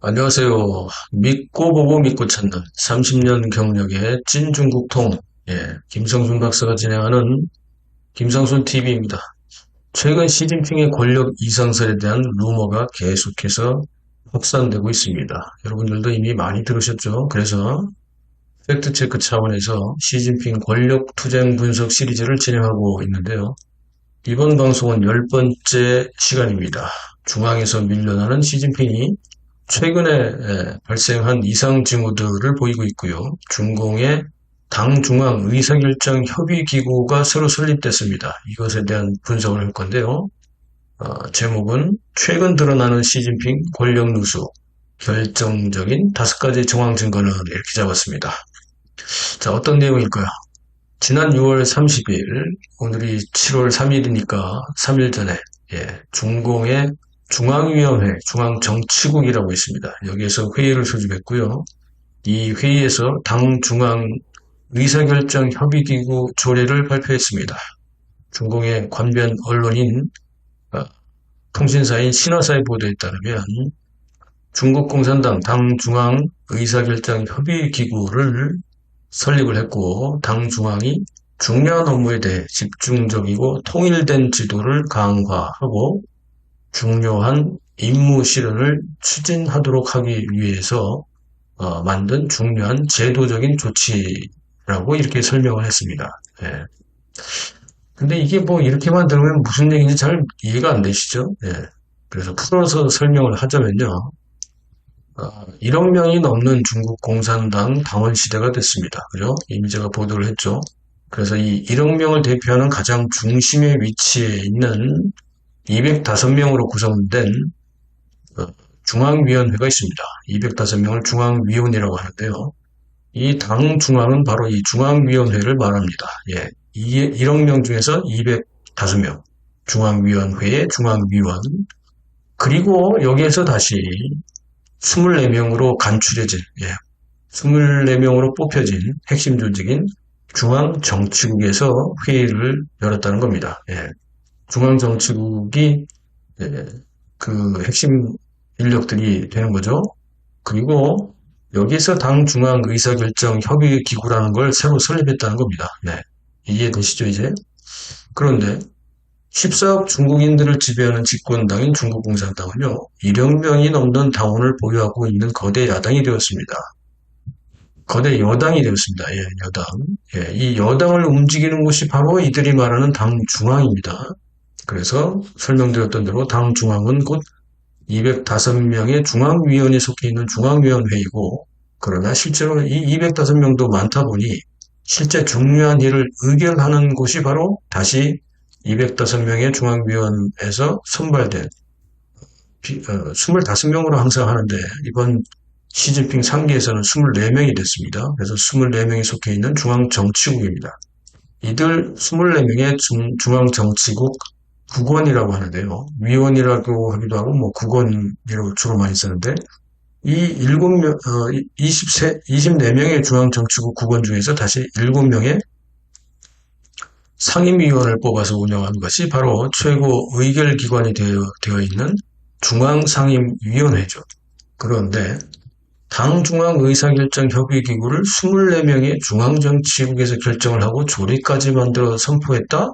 안녕하세요. 믿고 보고 믿고 찾는 30년 경력의 찐 중국통, 김성순 박사가 진행하는 김성순 TV입니다. 최근 시진핑의 권력 이상설에 대한 루머가 계속해서 확산되고 있습니다. 여러분들도 이미 많이 들으셨죠? 그래서 팩트체크 차원에서 시진핑 권력 투쟁 분석 시리즈를 진행하고 있는데요. 이번 방송은 10번째 시간입니다. 중앙에서 밀려나는 시진핑이 최근에 발생한 이상 징후들을 보이고 있고요. 중공의 당 중앙 의사결정 협의기구가 새로 설립됐습니다. 이것에 대한 분석을 할 건데요. 제목은 최근 드러나는 시진핑 권력 누수, 결정적인 5가지 정황 증거는 이렇게 잡았습니다. 자, 어떤 내용일까요? 지난 6월 30일, 오늘이 7월 3일이니까 3일 전에 중공의 중앙위원회, 중앙정치국이라고 있습니다. 여기에서 회의를 소집했고요. 이 회의에서 당 중앙 의사결정 협의기구 조례를 발표했습니다. 중공의 관변 언론인 통신사인 신화사의 보도에 따르면 중국 공산당 당 중앙 의사결정 협의기구를 설립을 했고 당 중앙이 중요한 업무에 대해 집중적이고 통일된 지도를 강화하고 중요한 임무 실현을 추진하도록 하기 위해서 만든 중요한 제도적인 조치라고 이렇게 설명을 했습니다. 근데 이게 뭐 이렇게만 들으면 무슨 얘기인지 잘 이해가 안 되시죠? 그래서 풀어서 설명을 하자면요. 1억 명이 넘는 중국 공산당 당원 시대가 됐습니다. 그죠? 이미 제가 보도를 했죠. 그래서 이 1억 명을 대표하는 가장 중심의 위치에 있는 205명으로 구성된 중앙위원회가 있습니다. 205명을 중앙위원이라고 하는데요. 이 당 중앙은 바로 이 중앙위원회를 말합니다. 1억 명 중에서 205명, 중앙위원회의 중앙위원, 그리고 여기에서 다시 24명으로 간추려진, 24명으로 뽑혀진 핵심 조직인 중앙정치국에서 회의를 열었다는 겁니다. 중앙정치국이 그 핵심 인력들이 되는 거죠. 그리고 여기서 당 중앙 의사결정 협의기구라는 걸 새로 설립했다는 겁니다. 이해되시죠, 이제? 그런데 14억 중국인들을 지배하는 집권당인 중국공산당은요, 1억 명이 넘는 당원을 보유하고 있는 거대 야당이 되었습니다. 거대 여당이 되었습니다. 여당. 이 여당을 움직이는 곳이 바로 이들이 말하는 당 중앙입니다. 그래서 설명드렸던 대로 당 중앙은 곧 205명의 중앙위원이 속해 있는 중앙위원회이고, 그러나 실제로 이 205명도 많다 보니 실제 중요한 일을 의결하는 곳이 바로 다시 205명의 중앙위원회에서 선발된 25명으로 항상 하는데 이번 시진핑 3기에서는 24명이 됐습니다. 그래서 24명이 속해 있는 중앙정치국입니다. 이들 24명의 중앙정치국 국원이라고 하는데요. 위원이라고 하기도 하고, 국원이라고 주로 많이 쓰는데, 이 24명의 중앙정치국 국원 중에서 다시 7명의 상임위원을 뽑아서 운영하는 것이 바로 최고 의결기관이 되어 있는 중앙상임위원회죠. 그런데, 당 중앙의사결정협의기구를 24명의 중앙정치국에서 결정을 하고 조례까지 만들어 선포했다?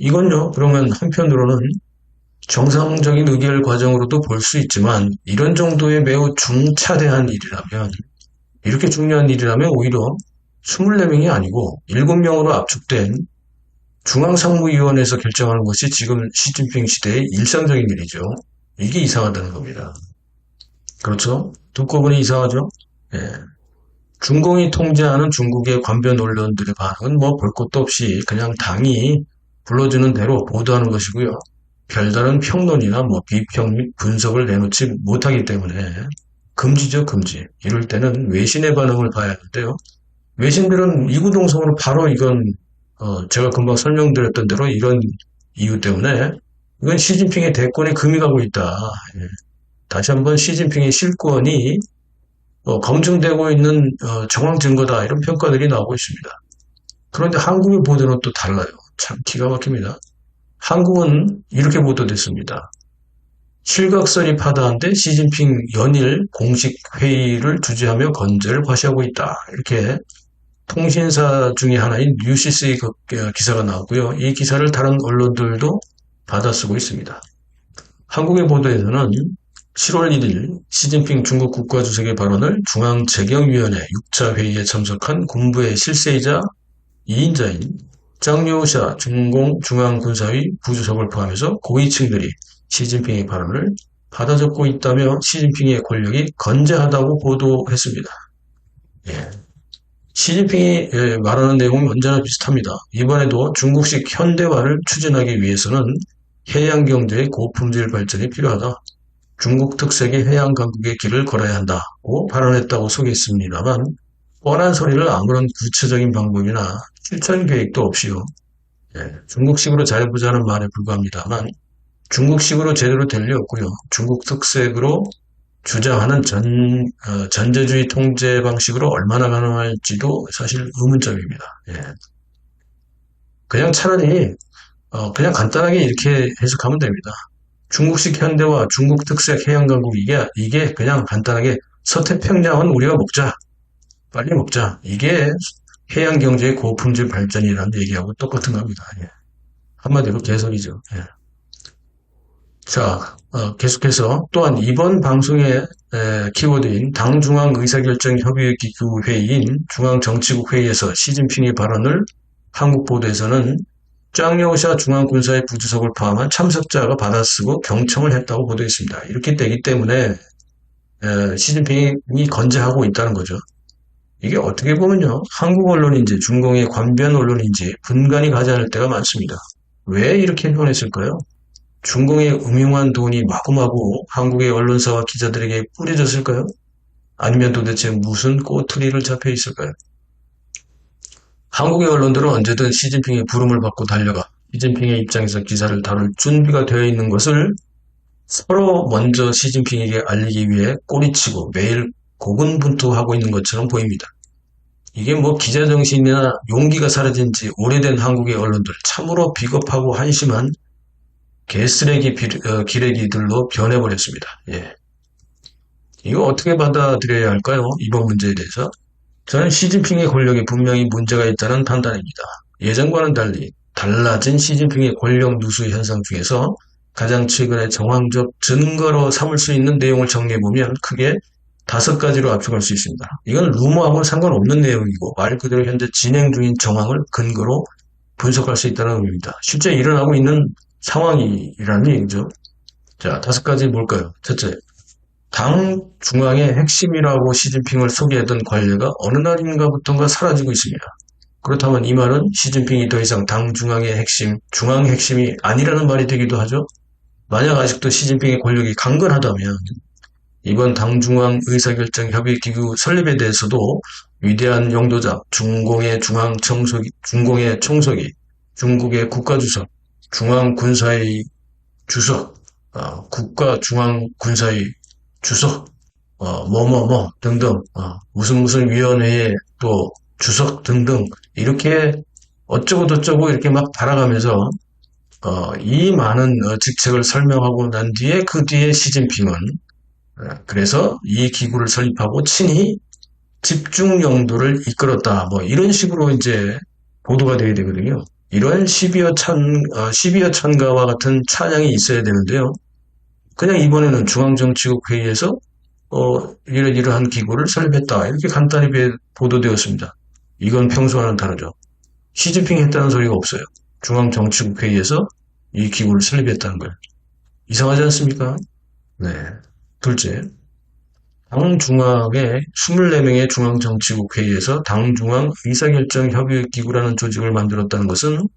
이건요, 그러면 한편으로는 정상적인 의결 과정으로도 볼 수 있지만 이런 정도의 매우 중차대한 일이라면, 이렇게 중요한 일이라면 오히려 24명이 아니고 7명으로 압축된 중앙상무위원회에서 결정하는 것이 지금 시진핑 시대의 일상적인 일이죠. 이게 이상하다는 겁니다. 그렇죠? 듣고 보니 이상하죠? 중공이 통제하는 중국의 관변 언론들의 반응은 볼 것도 없이 그냥 당이 불러주는 대로 보도하는 것이고요. 별다른 평론이나 비평 및 분석을 내놓지 못하기 때문에 금지죠, 금지. 이럴 때는 외신의 반응을 봐야 하는데요. 외신들은 이구동성으로 바로 이건 제가 금방 설명드렸던 대로 이런 이유 때문에 이건 시진핑의 대권에 금이 가고 있다. 다시 한번 시진핑의 실권이 검증되고 있는 정황 증거다, 이런 평가들이 나오고 있습니다. 그런데 한국의 보도는 또 달라요. 참 기가 막힙니다. 한국은 이렇게 보도됐습니다. 실각설이 파다한데 시진핑 연일 공식 회의를 주재하며 건재를 과시하고 있다. 이렇게 통신사 중에 하나인 UCC 기사가 나왔고요. 이 기사를 다른 언론들도 받아쓰고 있습니다. 한국의 보도에서는 7월 1일 시진핑 중국 국가주석의 발언을 중앙재경위원회 6차 회의에 참석한 군부의 실세이자 2인자인 짱요샤 중공중앙군사위 부주석을 포함해서 고위층들이 시진핑의 발언을 받아 적고 있다며 시진핑의 권력이 건재하다고 보도했습니다. 예. 시진핑이 말하는 내용은 언제나 비슷합니다. 이번에도 중국식 현대화를 추진하기 위해서는 해양경제의 고품질 발전이 필요하다. 중국 특색의 해양 강국의 길을 걸어야 한다고 발언했다고 소개했습니다만 뻔한 소리를 아무런 구체적인 방법이나 실천 계획도 없이요. 중국식으로 잘해보자는 말에 불과합니다만 중국식으로 제대로 될 리 없고요. 중국 특색으로 주장하는 전제주의 통제 방식으로 얼마나 가능할지도 사실 의문점입니다. 그냥 차라리 그냥 간단하게 이렇게 해석하면 됩니다. 중국식 현대화, 중국 특색 해양강국 이게 그냥 간단하게 서태평양은 우리가 먹자. 빨리 먹자. 이게 해양경제의 고품질 발전이라는 얘기하고 똑같은 겁니다. 한마디로 개선이죠. 자, 계속해서 또한 이번 방송의 키워드인 당중앙의사결정협의기구 회의인 중앙정치국 회의에서 시진핑의 발언을 한국 보도에서는 짱여샤 중앙군사의 부주석을 포함한 참석자가 받아쓰고 경청을 했다고 보도했습니다. 이렇게 되기 때문에 시진핑이 건재하고 있다는 거죠. 이게 어떻게 보면요. 한국 언론인지 중공의 관변 언론인지 분간이 가지 않을 때가 많습니다. 왜 이렇게 표현했을까요? 중공의 음흉한 돈이 마구마구 한국의 언론사와 기자들에게 뿌려졌을까요? 아니면 도대체 무슨 꼬투리를 잡혀 있을까요? 한국의 언론들은 언제든 시진핑의 부름을 받고 달려가 시진핑의 입장에서 기사를 다룰 준비가 되어 있는 것을 서로 먼저 시진핑에게 알리기 위해 꼬리치고 매일 고군분투하고 있는 것처럼 보입니다. 이게 뭐 기자정신이나 용기가 사라진 지 오래된 한국의 언론들 참으로 비겁하고 한심한 개쓰레기 기레기들로 변해버렸습니다. 이거 어떻게 받아들여야 할까요? 이번 문제에 대해서. 저는 시진핑의 권력에 분명히 문제가 있다는 판단입니다. 예전과는 달리 달라진 시진핑의 권력 누수 현상 중에서 가장 최근에 정황적 증거로 삼을 수 있는 내용을 정리해보면 크게 5가지로 압축할 수 있습니다. 이건 루머하고는 상관없는 내용이고 말 그대로 현재 진행 중인 정황을 근거로 분석할 수 있다는 의미입니다. 실제 일어나고 있는 상황이라는 얘기죠. 자, 5가지 뭘까요? 첫째, 당 중앙의 핵심이라고 시진핑을 소개하던 관례가 어느 날인가부터가 사라지고 있습니다. 그렇다면 이 말은 시진핑이 더 이상 당 중앙의 핵심, 중앙 핵심이 아니라는 말이 되기도 하죠. 만약 아직도 시진핑의 권력이 강건하다면 이번 당중앙 의사결정협의기구 설립에 대해서도 위대한 영도자, 중공의 총석이, 중국의 국가주석, 중앙군사위 주석, 국가중앙군사위 주석, 등등, 무슨 위원회의 또 주석 등등, 이렇게 어쩌고저쩌고 이렇게 막 달아가면서, 이 많은 직책을 설명하고 난 뒤에 그 뒤에 시진핑은, 그래서 이 기구를 설립하고 친히 집중 영도를 이끌었다. 뭐 이런 식으로 이제 보도가 되게 되거든요. 이런 12여 찬가와 같은 찬양이 있어야 되는데요. 그냥 이번에는 중앙정치국 회의에서 이러한 기구를 설립했다. 이렇게 간단히 보도되었습니다. 이건 평소와는 다르죠. 시진핑이 했다는 소리가 없어요. 중앙정치국 회의에서 이 기구를 설립했다는 거예요. 이상하지 않습니까? 네. 둘째, 당 중앙의 24명의 중앙정치국 회의에서 당중앙 의사결정협의기구라는 조직을 만들었다는 것은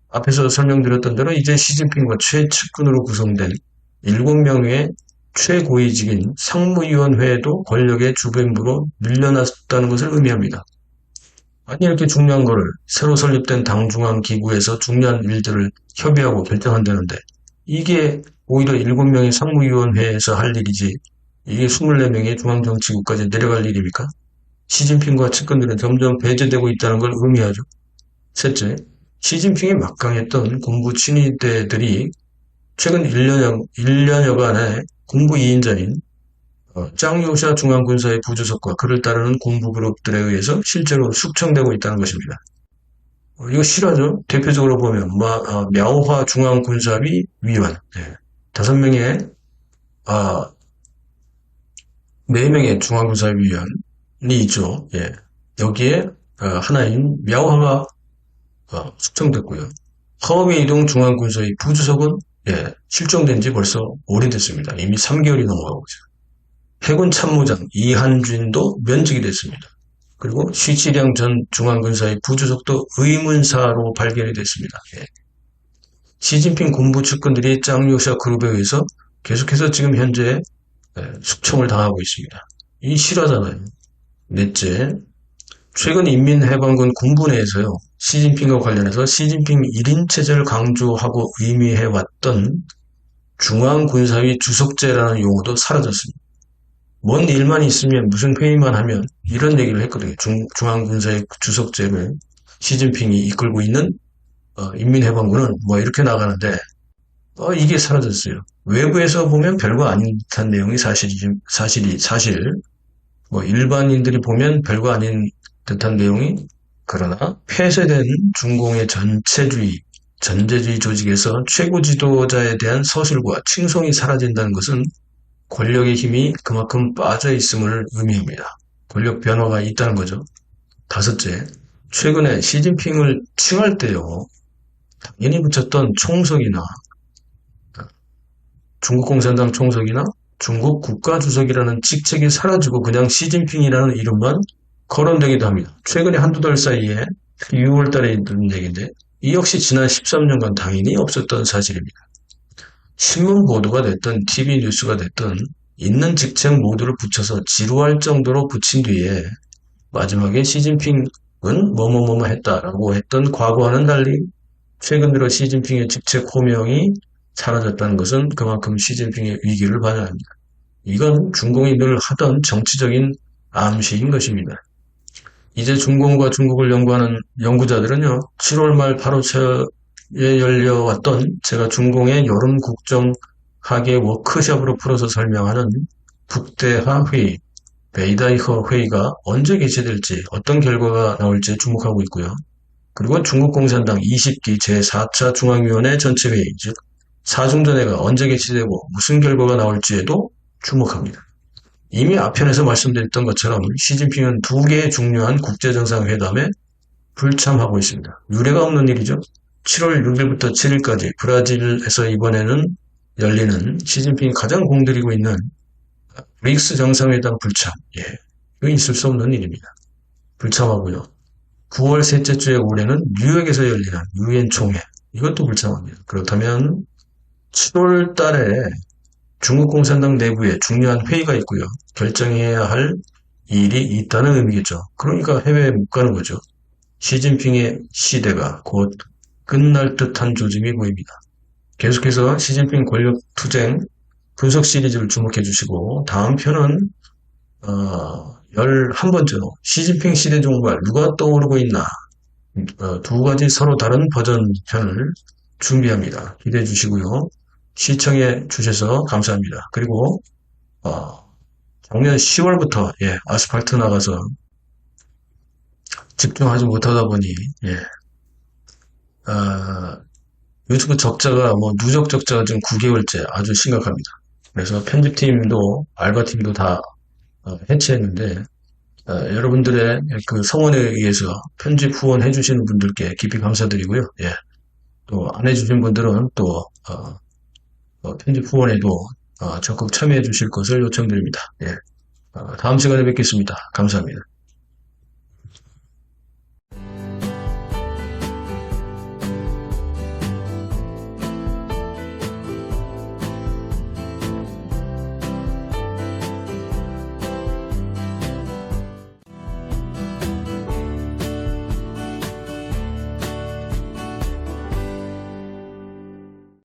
앞에서 설명드렸던 대로 이제 시진핑과 최측근으로 구성된 7명의 최고위직인 상무위원회에도 권력의 주변부로 밀려났다는 것을 의미합니다. 아니 이렇게 중요한 거를 새로 설립된 당중앙 기구에서 중요한 일들을 협의하고 결정한다는데 이게 오히려 7명의 상무위원회에서 할 일이지 이게 24명의 중앙정치국까지 내려갈 일입니까? 시진핑과 측근들은 점점 배제되고 있다는 걸 의미하죠. 셋째, 시진핑이 막강했던 군부 친위대들이 최근 1년여간의 공부 2인자인 짱요샤 중앙군사의 부주석과 그를 따르는 공부 그룹들에 의해서 실제로 숙청되고 있다는 것입니다. 이거 실화죠. 대표적으로 보면 мя오화 중앙군사위 위원 5명의 4명의 중앙군사위 위원이 있죠. 예. 여기에 하나인 мя오화가 숙청됐고요. 허웨이동 중앙군사위 부주석은 실종된 지 벌써 오래됐습니다. 이미 3개월이 넘어가고 있어요. 해군 참모장 이한준도 면직이 됐습니다. 그리고 쉬치량 전 중앙군사의 부주석도 의문사로 발견이 됐습니다. 시진핑 군부 측근들이 짱요샤 그룹에 의해서 계속해서 지금 현재 숙청을 당하고 있습니다. 이 실화잖아요. 넷째, 최근 인민해방군 군부 내에서요. 시진핑과 관련해서 시진핑 1인 체제를 강조하고 의미해왔던 중앙군사위 주석제라는 용어도 사라졌습니다. 뭔 일만 있으면 무슨 회의만 하면 이런 얘기를 했거든요. 중앙군사의 주석제를 시진핑이 이끌고 있는 인민해방군은 이렇게 나가는데 이게 사라졌어요. 외부에서 보면 별거 아닌 듯한 내용이 사실 일반인들이 보면 별거 아닌 듯한 내용이 그러나 폐쇄된 중공의 전제주의 조직에서 최고 지도자에 대한 서술과 칭송이 사라진다는 것은 권력의 힘이 그만큼 빠져 있음을 의미합니다. 권력 변화가 있다는 거죠. 5째, 최근에 시진핑을 칭할 때요. 당연히 붙였던 총석이나 중국 공산당 총석이나 중국 국가주석이라는 직책이 사라지고 그냥 시진핑이라는 이름만 거론되기도 합니다. 최근에 한두 달 사이에 6월 달에 있던 얘기인데 이 역시 지난 13년간 당연히 없었던 사실입니다. 신문 보도가 됐든 TV 뉴스가 됐든 있는 직책 모두를 붙여서 지루할 정도로 붙인 뒤에 마지막에 시진핑은 뭐뭐뭐 했다라고 했던 과거와는 달리 최근 들어 시진핑의 직책 호명이 사라졌다는 것은 그만큼 시진핑의 위기를 반영합니다. 이건 중공이 늘 하던 정치적인 암시인 것입니다. 이제 중공과 중국을 연구하는 연구자들은요. 7월 말 8월 에 열려왔던 제가 중공의 여름 국정 학예 워크숍으로 풀어서 설명하는 북대하 회의, 베이다이허 회의가 언제 개최될지 어떤 결과가 나올지 주목하고 있고요. 그리고 중국 공산당 20기 제4차 중앙위원회 전체 회의, 즉 4중전회가 언제 개최되고 무슨 결과가 나올지에도 주목합니다. 이미 앞편에서 말씀드렸던 것처럼 시진핑은 2개의 중요한 국제정상회담에 불참하고 있습니다. 유례가 없는 일이죠. 7월 6일부터 7일까지 브라질에서 이번에는 열리는 시진핑이 가장 공들이고 있는 브릭스 정상회담 불참. 이거 있을 수 없는 일입니다. 불참하고요. 9월 셋째 주에 올해는 뉴욕에서 열리는 유엔 총회. 이것도 불참합니다. 그렇다면 7월 달에 중국 공산당 내부에 중요한 회의가 있고요. 결정해야 할 일이 있다는 의미겠죠. 그러니까 해외에 못 가는 거죠. 시진핑의 시대가 곧 끝날 듯한 조짐이 보입니다. 계속해서 시진핑 권력투쟁 분석 시리즈를 주목해 주시고 다음 편은 11번째로 시진핑 시대 종말 누가 떠오르고 있나 2가지 서로 다른 버전 편을 준비합니다. 기대해 주시고요. 시청해 주셔서 감사합니다. 그리고 작년 10월부터 아스팔트 나가서 집중하지 못하다 보니 유튜브 적자가 누적 적자가 지금 9개월째 아주 심각합니다. 그래서 편집팀도 알바팀도 다 해체했는데 여러분들의 그 성원에 의해서 편집 후원 해주시는 분들께 깊이 감사드리고요. 또 안 해주신 분들은 또 편집 후원에도 적극 참여해 주실 것을 요청드립니다. 다음 시간에 뵙겠습니다. 감사합니다.